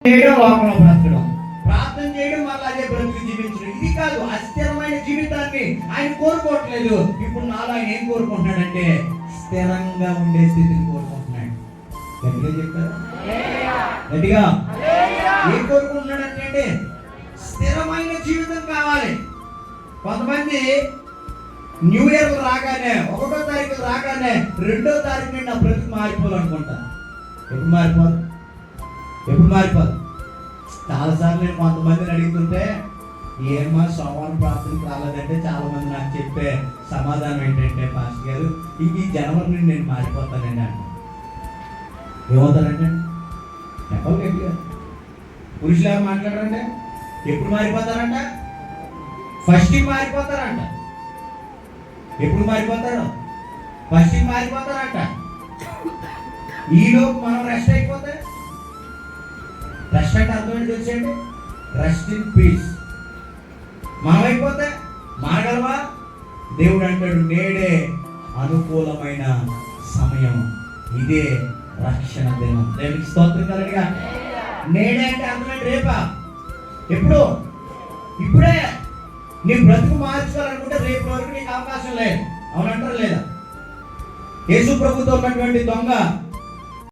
చేయడం, లోకంలో బ్రతకడం, ప్రార్థన చేయడం, మళ్ళీ అదే బ్రతుకు జీవించడం. ఇది కాదు, అస్థిరమైన జీవితాన్ని ఆయన కోరుకోవట్లేదు. ఇప్పుడు నాలో ఆయన ఏం కోరుకుంటున్నాడంటే స్థిరంగా ఉండే స్థితిని కోరుకుంటున్నాడు. గట్టిగా చెప్పారు, గట్టిగా ఏం కోరుకుంటున్నాడంటే స్థిరమైన జీవితం కావాలి. కొంతమంది న్యూ ఇయర్ రాగానే 1వ తారీఖు రాగానే 2వ తారీఖు నుండి నా బ్రతుకు మారిపోవాలనుకుంటాను. ఎప్పుడు మారిపోదు. చాలాసార్లు నేను కొంతమందిని అడుగుతుంటే ఏమా సోమవారం ప్రార్థనకు రాలేదంటే చాలా మంది నాకు చెప్పే సమాధానం ఏంటంటే, పాస్టర్ గారు ఈ జనవరి నుండి నేను మారిపోతానండి అంట. ఏమవుతారంటే చెప్పాలి గట్టిగా. పురుషులు ఎవరు మాట్లాడారంటే ఎప్పుడు మారిపోతారంట? ఫస్ట్కి మారిపోతారంట. ఎప్పుడు మారిపోతారు? ఫస్ట్కి మారిపోతారంట. ఈలోపు మనం రెస్ట్ అయిపోతే, రెస్ట్ అంటే అర్థమేంటి తెలిసేయండి, రెస్ట్ ఇన్ పీస్. మనం అయిపోతే మారగలవా? దేవుడు అంటాడు నేడే అనుకూలమైన సమయం, ఇదే రక్షణ దినం. దేవునికి స్తోత్రం కలగా. నేడే అంటే అర్థమేంటి? రేపా? ఎప్పుడు? ఇప్పుడే. నీ బ్రతుకు మార్చుకోవాలనుకుంటే రేపు వరకు నీకు అవకాశం లేదు. అవునంటారా లేదా? యేసు ప్రభుతో ఉన్నటువంటి దొంగ